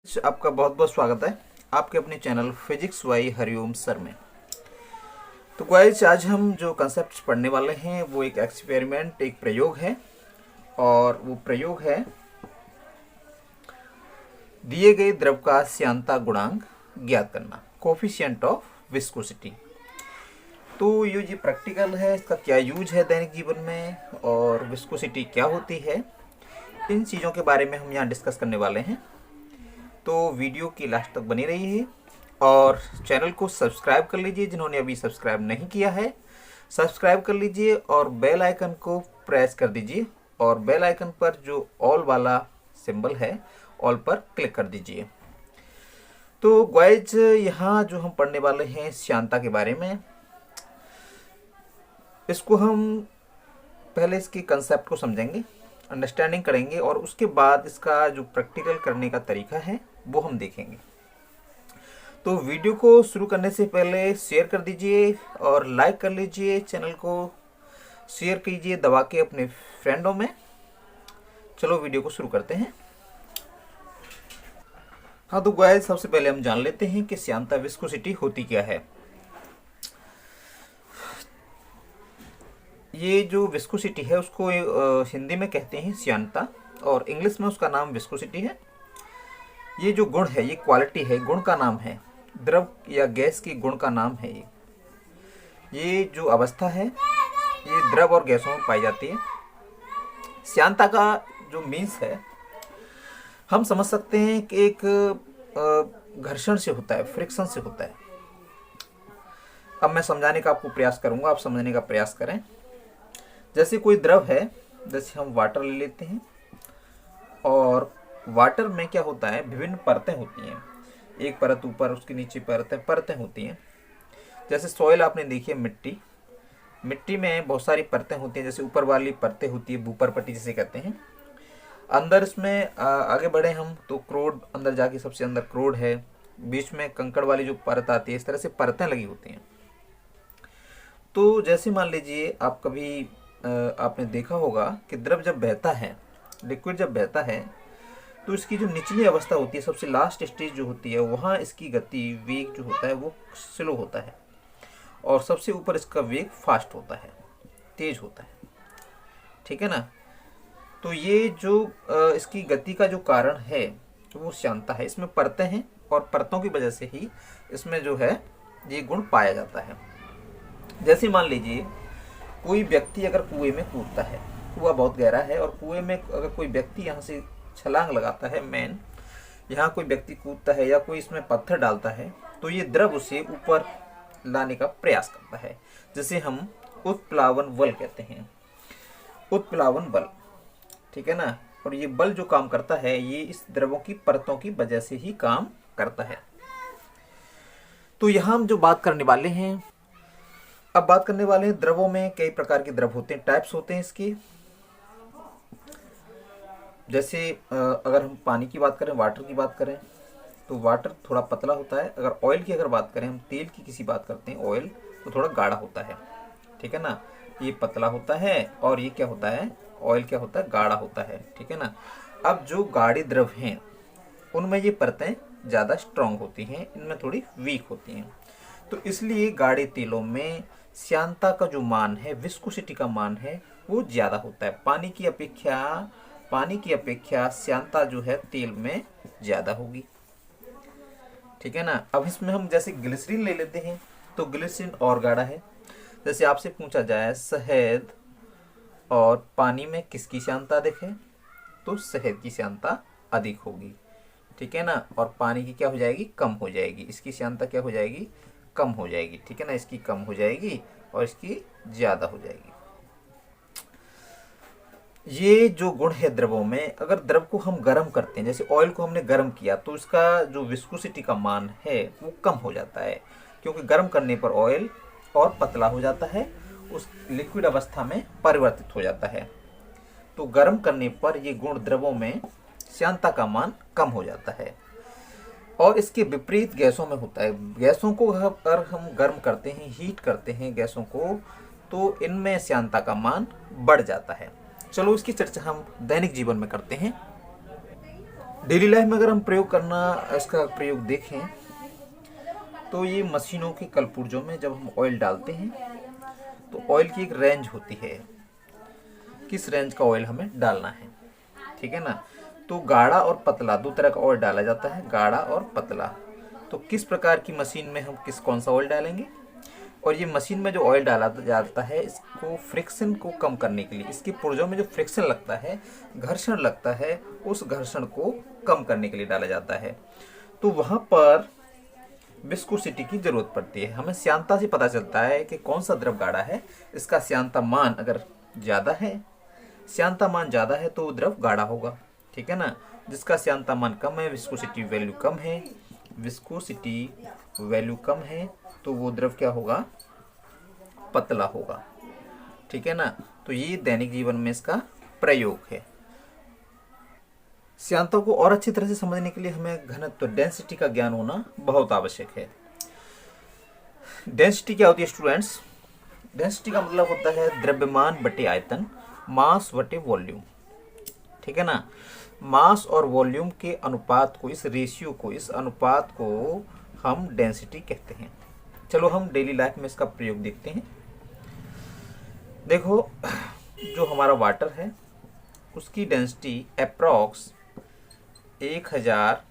आपका बहुत बहुत स्वागत है आपके अपने चैनल फिजिक्स वाई हरिओम सर में। तो गाइस, आज हम जो कंसेप्ट पढ़ने वाले हैं वो एक एक्सपेरिमेंट, एक प्रयोग है। और वो प्रयोग है दिए गए द्रव का श्यानता गुणांक ज्ञात करना, कोफिशिएंट ऑफ विस्कोसिटी। तो ये जो प्रैक्टिकल है, इसका क्या यूज है दैनिक जीवन में और विस्कोसिटी क्या होती है, इन चीज़ों के बारे में हम यहाँ डिस्कस करने वाले हैं। तो वीडियो की लास्ट तक बनी रहिए और चैनल को सब्सक्राइब कर लीजिए जिन्होंने अभी सब्सक्राइब नहीं किया है। सब्सक्राइब कर लीजिए और बेल आइकन को प्रेस कर दीजिए और बेल आइकन पर जो ऑल वाला सिंबल है, ऑल पर क्लिक कर दीजिए। तो गाइज, यहाँ जो हम पढ़ने वाले हैं श्यानता के बारे में, इसको हम पहले इसके कंसेप्ट को समझेंगे, अंडरस्टैंडिंग करेंगे और उसके बाद इसका जो प्रैक्टिकल करने का तरीका है वो हम देखेंगे। तो वीडियो को शुरू करने से पहले शेयर कर दीजिए और लाइक कर लीजिए, चैनल को शेयर कीजिए दबा के अपने फ्रेंडों में। चलो वीडियो को शुरू करते हैं। हाँ, तो गाइस, सबसे पहले हम जान लेते हैं कि श्यानता विस्कोसिटी होती क्या है। ये जो विस्कोसिटी है उसको हिंदी में कहते हैं श्यानता और इंग्लिश में उसका नाम विस्कोसिटी है। ये जो गुण है, ये क्वालिटी है, गुण का नाम है, द्रव या गैस की गुण का नाम है। ये जो अवस्था है ये द्रव और गैसों में पाई जाती है। श्यानता का जो मीन्स है, हम समझ सकते हैं कि एक घर्षण से होता है, फ्रिक्शन से होता है। अब मैं समझाने का आपको प्रयास करूंगा, आप समझने का प्रयास करें। जैसे कोई द्रव है, जैसे हम वाटर ले लेते हैं और वाटर में क्या होता है, विभिन्न परतें होती हैं, एक परत ऊपर, उसके नीचे परतें होती हैं। जैसे सॉइल आपने देखी है, मिट्टी में बहुत सारी परतें होती हैं। जैसे ऊपर वाली परतें होती है भूपर पट्टी जिसे कहते हैं। अंदर इसमें आगे बढ़े हम तो क्रोड, अंदर जाके सबसे अंदर क्रोड है, बीच में कंकड़ वाली जो परत आती है, इस तरह से परतें लगी होती हैं। तो जैसे मान लीजिए आप कभी आपने देखा होगा कि द्रव जब बहता है, लिक्विड जब बहता है, तो इसकी जो निचली अवस्था होती है, सबसे लास्ट स्टेज जो होती है, वहाँ इसकी गति, वेग जो होता है वो स्लो होता है और सबसे ऊपर इसका वेग फास्ट होता है, तेज होता है। ठीक है ना। तो ये जो इसकी गति का जो कारण है वो श्यानता है। इसमें परतें हैं और परतों की वजह से ही इसमें जो है ये गुण पाया जाता है। जैसे मान लीजिए कोई व्यक्ति अगर कुएं में कूदता है, कुआं बहुत गहरा है और कुएं में अगर कोई व्यक्ति यहाँ से छलांग लगाता है, यहाँ कोई व्यक्ति कूदता है या कोई इसमें पत्थर डालता है, तो ये द्रव उसे ऊपर लाने का प्रयास करता है, जिसे हम उत्प्लावन बल कहते हैं, उत्प्लावन बल। ठीक है ना। और ये बल जो काम करता है ये इस द्रवों की परतों की वजह से ही काम करता है। तो यहाँ हम जो बात करने वाले हैं, अब बात करने वाले हैं द्रवों में कई प्रकार के द्रव होते हैं, टाइप्स होते हैं इसके। जैसे अगर हम पानी की बात करें, वाटर की बात करें, तो वाटर थोड़ा पतला होता है। अगर ऑयल की अगर बात करें, हम तेल की किसी बात करते हैं, ऑयल, तो थोड़ा गाढ़ा होता है। ठीक है ना। ये पतला होता है और ये क्या होता है, ऑयल क्या होता है, गाढ़ा होता है। ठीक है ना। अब जो गाढ़े द्रव हैं उनमें ये परतें ज़्यादा स्ट्रांग होती हैं, इनमें थोड़ी वीक होती हैं। तो इसलिए गाढ़े तेलों में श्यानता का जो मान है, विस्कोसिटी का मान है, वो ज़्यादा होता है। पानी की अपेक्षा श्यानता जो है तेल में ज़्यादा होगी। ठीक है ना। अब इसमें हम जैसे ग्लिसरीन ले लेते हैं, तो ग्लिसरीन और गाढ़ा है। जैसे आपसे पूछा जाए शहद और पानी में किसकी श्यानता अधिक है, तो शहद की श्यानता अधिक होगी। ठीक है ना। और पानी की क्या हो जाएगी, कम हो जाएगी। इसकी श्यानता क्या हो जाएगी, कम हो जाएगी। ठीक है ना। इसकी कम हो जाएगी और इसकी ज़्यादा हो जाएगी। ये जो गुण है द्रवों में, अगर द्रव को हम गर्म करते हैं, जैसे ऑयल को हमने गर्म किया, तो इसका जो विस्कोसिटी का मान है वो कम हो जाता है, क्योंकि गर्म करने पर ऑयल और पतला हो जाता है, उस लिक्विड अवस्था में परिवर्तित हो जाता है। तो गर्म करने पर ये गुण द्रवों में श्यानता का मान कम हो जाता है। और इसके विपरीत गैसों में होता है। गैसों को अगर हम गर्म करते हैं, हीट करते हैं गैसों को, तो इनमें श्यानता का मान बढ़ जाता है। चलो इसकी चर्चा हम दैनिक जीवन में करते हैं। डेली लाइफ में अगर हम प्रयोग करना इसका प्रयोग देखें तो ये मशीनों के कलपुर्जों में जब हम ऑयल डालते हैं तो ऑयल की एक रेंज होती है, किस रेंज का ऑयल हमें डालना है, ठीक है ना। तो गाढ़ा और पतला दो तरह का ऑयल डाला जाता है, गाढ़ा और पतला। तो किस प्रकार की मशीन में हम कौन सा ऑयल डालेंगे, और ये मशीन में जो ऑयल डाला जाता है इसको फ्रिक्शन को कम करने के लिए, इसके पुर्जों में जो फ्रिक्शन लगता है, घर्षण लगता है, उस घर्षण को कम करने के लिए डाला जाता है। तो वहाँ पर विस्कोसिटी की जरूरत पड़ती है। हमें श्यानता से पता चलता है कि कौन सा द्रव गाढ़ा है, इसका श्यानता मान अगर ज़्यादा है, श्यानता मान ज़्यादा है तो वो द्रव गाढ़ा होगा, ठीक है ना। जिसका श्यानता मान कम है, विस्कोसिटी वैल्यू कम है, विस्कोसिटी वैल्यू कम है, तो वो द्रव क्या होगा, पतला होगा, ठीक है ना। तो ये दैनिक जीवन में इसका प्रयोग है। श्यानता को और अच्छी तरह से समझने के लिए हमें घनत्व डेंसिटी का ज्ञान होना बहुत आवश्यक है। डेंसिटी क्या होती है स्टूडेंट्स? डेंसिटी का मतलब होता है द्रव्यमान बटे आयतन, मास बटे वॉल्यूम, ठीक है ना। मास और वॉल्यूम के अनुपात को, इस रेशियो को, इस अनुपात को हम डेंसिटी कहते हैं। चलो हम डेली लाइफ में इसका प्रयोग देखते हैं। देखो, जो हमारा वाटर है उसकी डेंसिटी अप्रॉक्स 1000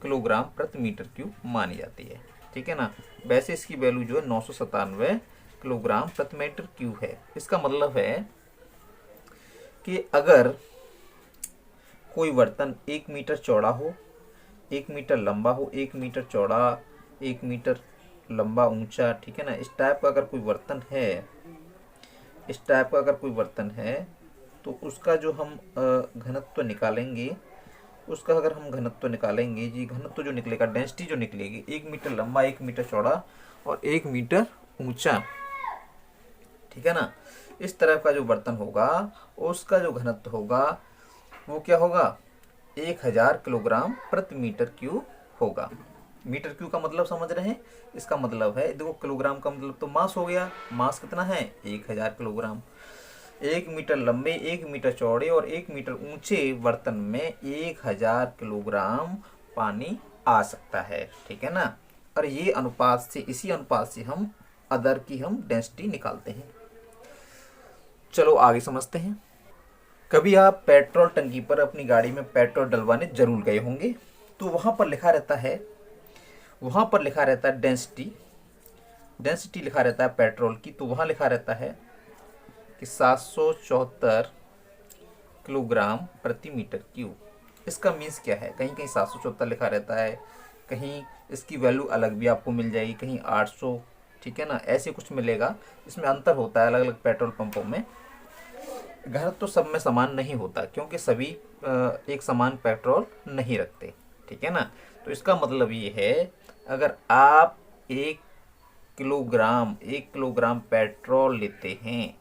किलोग्राम प्रति मीटर क्यूब मानी जाती है, ठीक है ना। वैसे इसकी वैल्यू जो है 997 किलोग्राम प्रति मीटर क्यूब है। इसका मतलब है कि अगर कोई बर्तन 1 मीटर चौड़ा हो, 1 मीटर लंबा हो, 1 मीटर चौड़ा, 1 मीटर लंबा ऊंचा, ठीक है ना, इस टाइप का अगर कोई बर्तन है, इस टाइप का अगर कोई बर्तन है, तो उसका जो हम घनत्व निकालेंगे, उसका अगर हम घनत्व निकालेंगे जी, घनत्व जो निकलेगा, डेंसिटी जो निकलेगी, 1 मीटर लंबा, 1 मीटर चौड़ा और 1 मीटर ऊंचा, ठीक है ना, इस तरह का जो बर्तन होगा उसका जो घनत्व होगा वो क्या होगा, 1000 किलोग्राम प्रति मीटर क्यूब होगा। मीटर क्यूब का मतलब समझ रहे हैं? इसका मतलब है, देखो किलोग्राम का मतलब तो मास हो गया, मास कितना है 1000 किलोग्राम। 1 मीटर लंबे, 1 मीटर चौड़े और 1 मीटर ऊंचे बर्तन में 1000 किलोग्राम पानी आ सकता है, ठीक है ना। और ये अनुपात से, इसी अनुपात से हम अदर की हम डेंसिटी निकालते हैं। चलो आगे समझते हैं। कभी आप पेट्रोल टंकी पर अपनी गाड़ी में पेट्रोल डलवाने जरूर गए होंगे, तो वहाँ पर लिखा रहता है, वहाँ पर लिखा रहता है डेंसिटी, डेंसिटी लिखा रहता है पेट्रोल की, तो वहाँ लिखा रहता है कि 774 किलोग्राम प्रति मीटर क्यूब। इसका मीन्स क्या है? कहीं कहीं 774 लिखा रहता है, कहीं इसकी वैल्यू अलग भी आपको मिल जाएगी, कहीं 800, ठीक है ना, ऐसे कुछ मिलेगा। इसमें अंतर होता है अलग अलग पेट्रोल पंपों में। घनत्व तो सब में समान नहीं होता, क्योंकि सभी एक समान पेट्रोल नहीं रखते, ठीक है ना। तो इसका मतलब ये है, अगर आप 1 किलोग्राम पेट्रोल लेते हैं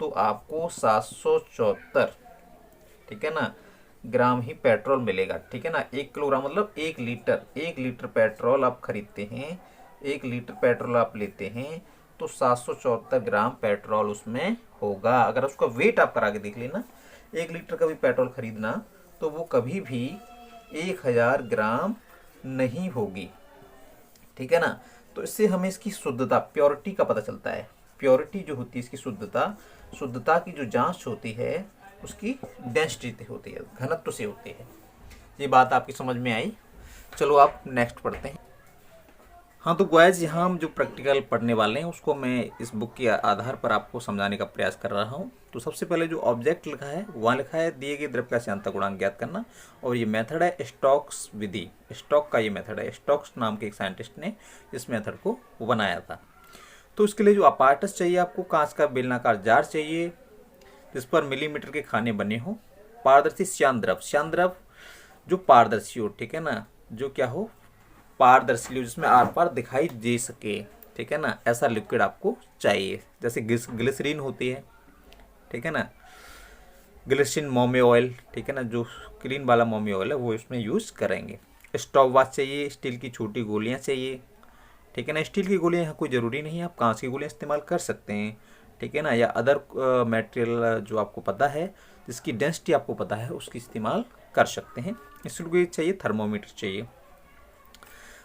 तो आपको 774, ठीक है ना, ग्राम ही पेट्रोल मिलेगा, ठीक है ना। 1 किलोग्राम मतलब 1 लीटर, 1 लीटर पेट्रोल आप खरीदते हैं, 1 लीटर पेट्रोल आप लेते हैं तो 774 ग्राम पेट्रोल उसमें होगा। अगर उसका वेट आप करा के देख लेना, 1 लीटर का भी पेट्रोल खरीदना तो वो कभी भी 1000 ग्राम नहीं होगी, ठीक है ना। तो इससे हमें इसकी शुद्धता, प्योरिटी का पता चलता है। प्योरिटी जो होती है इसकी शुद्धता, शुद्धता की जो जांच होती है उसकी डेंसिटी से होती है, घनत्व से होती है। ये बात आपकी समझ में आई? चलो आप नेक्स्ट पढ़ते हैं। हाँ, तो गाइस यहाँ हम जो प्रैक्टिकल पढ़ने वाले हैं उसको मैं इस बुक के आधार पर आपको समझाने का प्रयास कर रहा हूँ। तो सबसे पहले जो ऑब्जेक्ट लिखा है वहाँ लिखा है दिए गए द्रव का श्यानता गुणांक ज्ञात करना, और ये मेथड है स्टोक्स विधि, स्टोक का ये मेथड है। स्टोक्स नाम के एक साइंटिस्ट ने इस मेथड को बनाया था। तो इसके लिए जो अपार्टस चाहिए आपको, कांच का बेलनाकार जार चाहिए जिस पर मिलीमीटर के खाने बने हों, पारदर्शी श्यान द्रव, श्यान द्रव जो पारदर्शी हो, ठीक है ना, जो क्या हो, पारदर्शी हो, जिसमें आर पार दिखाई दे सके, ठीक है ना, ऐसा लिक्विड आपको चाहिए। जैसे ग्लिसरीन होती है, ठीक है ना, ग्लिसरीन मोमी ऑयल, ठीक है ना, जो क्लीन वाला मोमी ऑयल है वो इसमें यूज़ करेंगे। स्टॉप वॉच चाहिए, स्टील की छोटी गोलियां चाहिए, ठीक है ना। स्टील की गोलियां यहाँ कोई ज़रूरी नहीं है, आप कांच की गोलियां इस्तेमाल कर सकते हैं, ठीक है ना, या अदर मटेरियल जो आपको पता है, जिसकी डेंसिटी आपको पता है, उसकी इस्तेमाल कर सकते हैं। इसलिए चाहिए थर्मोमीटर चाहिए।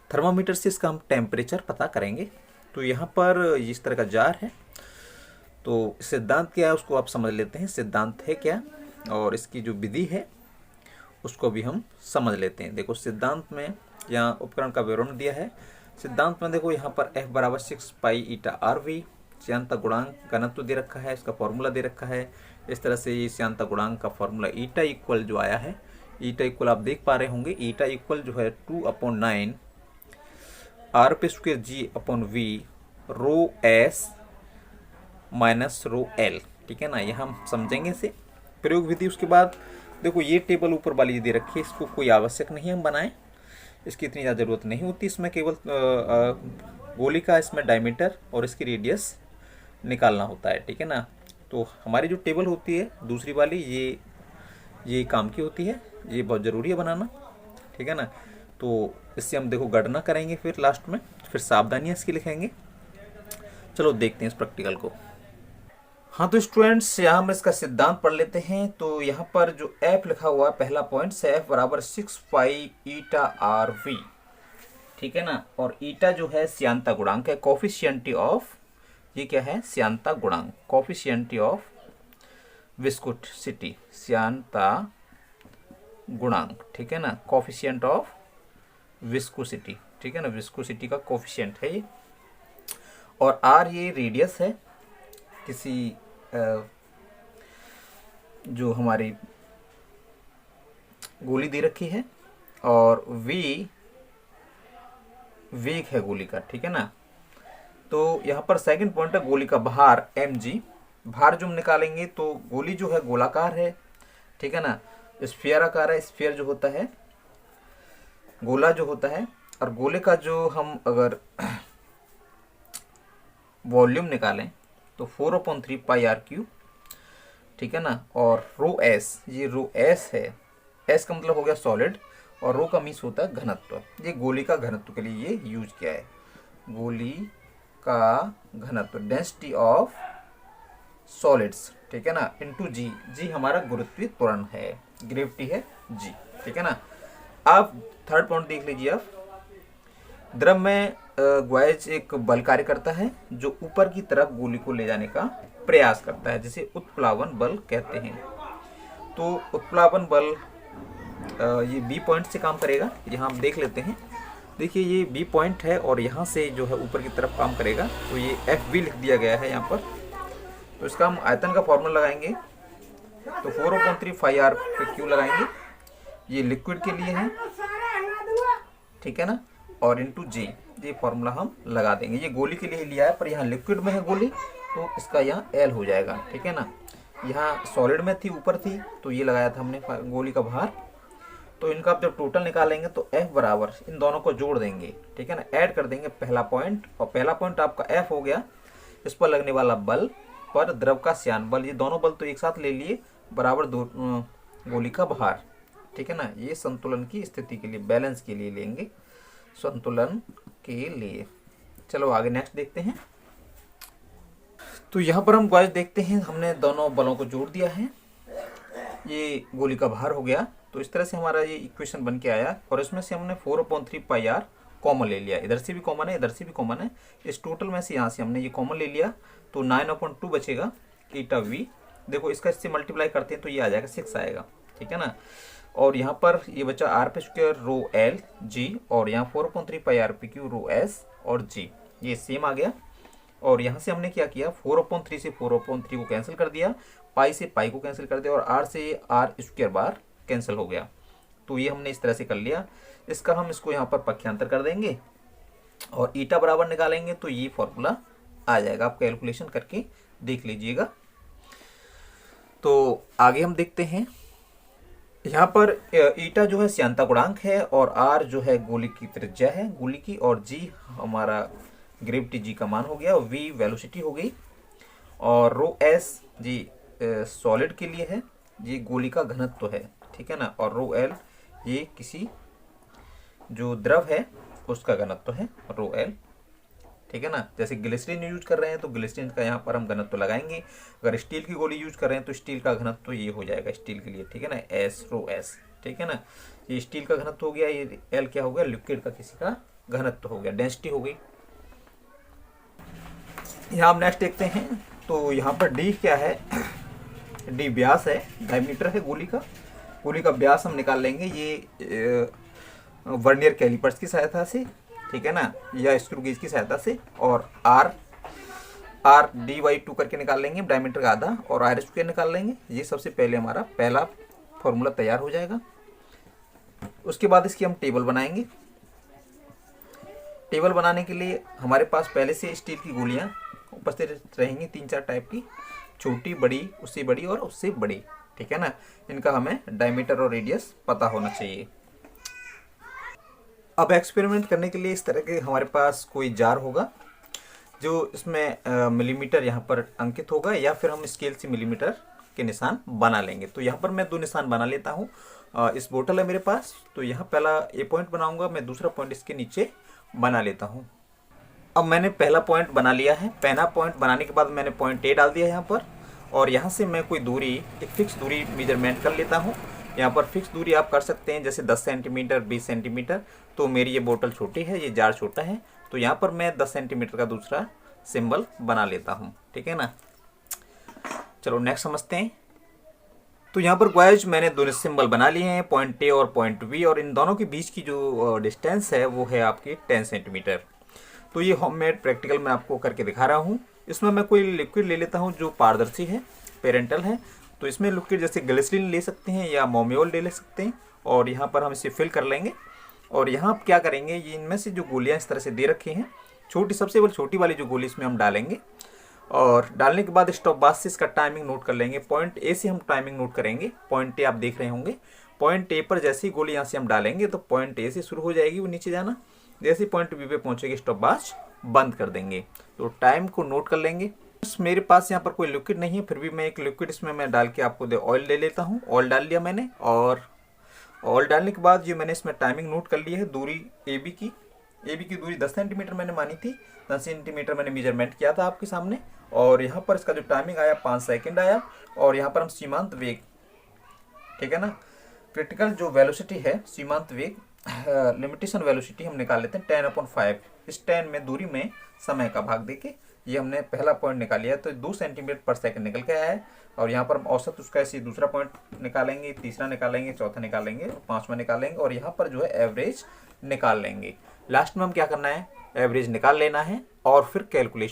थर्मोमीटर से इसका हम टेम्परेचर पता करेंगे। तो यहाँ पर इस तरह का जार है। तो सिद्धांत क्या है उसको आप समझ लेते हैं, सिद्धांत है क्या और इसकी जो विधि है उसको भी हम समझ लेते हैं। देखो सिद्धांत में यहाँ उपकरण का विवरण दिया है। सिद्धांत में देखो यहाँ पर F बराबर 6 पाई ईटा RV श्यानता गुणांक घनत्व दे रखा है, इसका फॉर्मूला दे रखा है। इस तरह से ये श्यानता गुणांक का फॉर्मूला ईटा इक्वल जो आया है, ईटा इक्वल आप देख पा रहे होंगे, ईटा इक्वल जो है 2/9 R/G/V रो S माइनस रो L। ठीक है ना, ये हम समझेंगे इसे प्रयोग विधि। उसके बाद देखो ये टेबल ऊपर वाली दे रखी है, इसको कोई आवश्यक नहीं हम बनाएं, इसकी इतनी ज़्यादा ज़रूरत नहीं होती। इसमें केवल गोली का इसमें डायमीटर और इसकी रेडियस निकालना होता है। ठीक है ना, तो हमारी जो टेबल होती है दूसरी वाली ये काम की होती है, ये बहुत ज़रूरी है बनाना। ठीक है ना, तो इससे हम देखो गणना करेंगे, फिर लास्ट में फिर सावधानियाँ इसकी लिखेंगे। चलो देखते हैं इस प्रैक्टिकल को। हाँ तो स्टूडेंट्स यहाँ हम इसका सिद्धांत पढ़ लेते हैं। तो यहाँ पर जो F लिखा हुआ है पहला पॉइंट से F बराबर 6 पाई ईटा RV। ठीक है ना, और ईटा जो है श्यानता गुणांक है, कोफिशिएंट ऑफ, ये क्या है श्यानता गुणांक, कोफिशिएंट ऑफ विस्कोसिटी, श्यानता गुणांक। ठीक है ना, कोफिशिएंट ऑफ विस्कोसिटी। ठीक है ना, विस्कोसिटी का कोफिशिएंट है ये। और R ये रेडियस है किसी जो हमारी गोली दे रखी है, और V वेग है गोली का। ठीक है ना, तो यहाँ पर सेकंड पॉइंट है गोली का भार mg। भार जो हम निकालेंगे तो गोली जो है गोलाकार है। ठीक है ना, स्फीयर आकार है, स्फीयर जो होता है गोला जो होता है, और गोले का जो हम अगर वॉल्यूम निकालें तो 4/3 पाई R3। ठीक है ना, और रो S, ये रो S है, S का मतलब हो गया सॉलिड और रो का मीन्स होता है घनत्व। ये गोली का घनत्व के लिए ये यूज किया है, गोली का घनत्व, डेंसिटी ऑफ सॉलिड्स। ठीक है ना, इनटू G, G हमारा गुरुत्वीय त्वरण है, ग्रेविटी है G। ठीक है ना, आप थर्ड पॉइंट देख लीजिए। आप द्रव में ग्वाइज एक बल कार्य करता है जो ऊपर की तरफ गोली को ले जाने का प्रयास करता है, जिसे उत्प्लावन बल कहते हैं। तो उत्प्लावन बल ये बी पॉइंट से काम करेगा, यहाँ हम देख लेते हैं। देखिए ये बी पॉइंट है और यहाँ से जो है ऊपर की तरफ काम करेगा, तो ये FV लिख दिया गया है यहाँ पर। तो इसका हम आयतन का फॉर्मूला लगाएंगे, तो 4/3 पाई R पे Q लगाएंगे, ये लिक्विड के लिए है। ठीक है ना, और इंटू G, ये फॉर्मूला हम लगा देंगे। ये गोली के लिए लिया है, पर यहाँ लिक्विड में है गोली, तो इसका यहाँ L हो जाएगा। ठीक है ना, यहाँ सॉलिड में थी, ऊपर थी, तो ये लगाया था हमने गोली का भार। तो इनका आप जब टोटल निकालेंगे तो F बराबर, इन दोनों को जोड़ देंगे। ठीक है ना, ऐड कर देंगे पहला पॉइंट, और पहला पॉइंट आपका F हो गया, इस पर लगने वाला बल पर द्रव का श्यान बल, ये दोनों बल तो एक साथ ले लिए, बराबर गोली का भार। ठीक है ना, ये संतुलन की स्थिति के लिए, बैलेंस के लिए लेंगे, संतुलन के लिए। चलो आगे नेक्स्ट देखते हैं। तो यहाँ पर हम गाइस देखते हैं, हमने दोनों बलों को जोड़ दिया है, ये गोली का भार हो गया। तो इस तरह से हमारा ये इक्वेशन बन के आया, और इसमें से हमने 4/3 पाई R कॉमन ले लिया, इधर से भी कॉमन है, इधर से भी कॉमन है, इस टोटल में से यहाँ से हमने ये कॉमन ले लिया, तो 9/2 बचेगा ईटा V। देखो इसका इससे मल्टीप्लाई करते हैं तो ये आ जाएगा 6 आएगा। ठीक है ना, और यहाँ पर ये बचा R² रो L G, और यहाँ 4/3 पाई RPQ रो S और G, ये सेम आ गया। और यहाँ से हमने क्या किया, 4/3 से 4/3 को कैंसिल कर दिया, पाई से पाई को कैंसिल कर दिया, और R से R² बार कैंसिल हो गया। तो ये हमने इस तरह से कर लिया। इसका हम इसको यहाँ पर पक्षांतर कर देंगे और ईटा बराबर निकालेंगे, तो ये फॉर्मूला आ जाएगा। आप कैलकुलेशन करके देख लीजिएगा। तो आगे हम देखते हैं, यहाँ पर ईटा जो है श्यानता गुणांक है, और R जो है गोली की त्रिज्या है गोली की, और G हमारा ग्रेविटी G का मान हो गया, और V वेलोसिटी हो गई, और रो S जी सॉलिड के लिए है, ये गोली का घनत्व है। ठीक है ना, और रो L ये किसी जो द्रव है उसका घनत्व है, रो L। ठीक है ना, जैसे ग्लिसरीन यूज कर रहे हैं तो ग्लिसरीन का यहाँ पर हम घनत्व लगाएंगे, अगर स्टील की गोली यूज कर रहे हैं तो स्टील का घनत्व ये हो जाएगा स्टील के लिए। ठीक है ना, S रो S। ठीक है ना। ये स्टील का घनत्व हो गया, ये एल क्या हो गया, लिक्विड का किसी का घनत्व हो गया, डेंसिटी हो गई। यहाँ हम नेक्स्ट देखते हैं, तो यहाँ पर डी क्या है, डी व्यास है, डायमीटर है गोली का। गोली का व्यास हम निकाल लेंगे ये वर्नियर कैलिपर्स की सहायता से, ठीक है ना, या स्क्रू गेज की सहायता से। और आर डी बाई 2 करके निकाल लेंगे डायमीटर का आधा, और आर स्क्वायर निकाल लेंगे। ये सबसे पहले हमारा पहला फॉर्मूला तैयार हो जाएगा। उसके बाद इसकी हम टेबल बनाएंगे। टेबल बनाने के लिए हमारे पास पहले से स्टील की गोलियां उपस्थित रहेंगी, 3-4 टाइप की, छोटी, बड़ी, उससे बड़ी और उससे बड़ी, ठीक है ना। इनका हमें डायमीटर और रेडियस पता होना चाहिए। अब एक्सपेरिमेंट करने के लिए इस तरह के हमारे पास कोई जार होगा, जो इसमें मिलीमीटर यहाँ पर अंकित होगा, या फिर हम स्केल से मिलीमीटर के निशान बना लेंगे। तो यहाँ पर मैं 2 निशान बना लेता हूँ। इस बोतल है मेरे पास, तो यहाँ पहला ए पॉइंट बनाऊंगा मैं, दूसरा पॉइंट इसके नीचे बना लेता हूँ। अब मैंने पहला पॉइंट बना लिया है। पहला पॉइंट बनाने के बाद मैंने पॉइंट ए डाल दिया यहाँ पर, और यहाँ से मैं कोई दूरी, एक फिक्स दूरी मेजरमेंट कर लेता हूँ। यहाँ पर फिक्स दूरी आप कर सकते हैं, जैसे 10 सेंटीमीटर, 20 सेंटीमीटर। तो मेरी ये बोतल छोटी है, ये जार छोटा है, तो यहाँ पर मैं 10 सेंटीमीटर का दूसरा सिंबल बना लेता हूँ, ठीक है ना। चलो नेक्स्ट समझते हैं। तो यहाँ पर गाइस मैंने दोनों सिंबल बना लिए हैं, पॉइंट ए और पॉइंट बी, और इन दोनों के बीच की जो डिस्टेंस है वो है आपकी 10 सेंटीमीटर। तो ये होममेड प्रैक्टिकल मैं आपको करके दिखा रहा हूँ। इसमें मैं कोई लिक्विड ले लेता हूँ जो पारदर्शी है, पेरेंटल है। तो इसमें लिक्विड जैसे ग्लिसरीन ले सकते हैं या मोमियोल ले सकते हैं, और यहाँ पर हम इसे फिल कर लेंगे। और यहाँ आप क्या करेंगे, ये इनमें से जो गोलियाँ इस तरह से दे रखी हैं, छोटी, सबसे छोटी वाली जो गोली इसमें हम डालेंगे, और डालने के बाद स्टॉप वॉच से इसका टाइमिंग नोट कर लेंगे। पॉइंट ए से हम टाइमिंग नोट करेंगे। पॉइंट ए आप देख रहे होंगे, पॉइंट ए पर जैसे ही गोली यहाँ से हम डालेंगे तो पॉइंट ए से शुरू हो जाएगी वो नीचे जाना, जैसे पॉइंट बी पे पहुंचेगी स्टॉप वॉच बंद कर देंगे। तो टाइम को नोट कर लेंगे। मेरे पास यहाँ पर कोई लिक्विड नहीं है, फिर भी मैं एक लिक्विड इसमें मैं डाल के आपको ऑयल ले लेता हूँ। ऑयल डाल लिया मैंने, और ऑयल डालने के बाद ये मैंने इसमें टाइमिंग नोट कर ली है। दूरी ए बी की दूरी 10 सेंटीमीटर मैंने मानी थी, 10 सेंटीमीटर मैंने मेजरमेंट किया था आपके सामने। और यहाँ पर इसका जो टाइमिंग आया 5 सेकंड आया। और यहाँ पर हम सीमांत वेग, ठीक है ना, क्रिटिकल जो वेलोसिटी है, सीमांत वेग, लिमिटेशन वेलोसिटी हम निकाल लेते हैं 10/5। इस 10 में दूरी में समय का भाग देके ये हमने पहला पॉइंट निकाल लिया, तो 2 सेंटीमीटर पर सेकंड निकल के आया है। और यहाँ पर हम औसत उसका ऐसे दूसरा पॉइंट निकालेंगे, तीसरा निकालेंगे, चौथा निकालेंगे, 5वां निकालेंगे, और यहाँ पर जो है एवरेज निकाल लेंगे। लास्ट में हम क्या करना है, एवरेज निकाल लेना है, और फिर कैलकुलेशन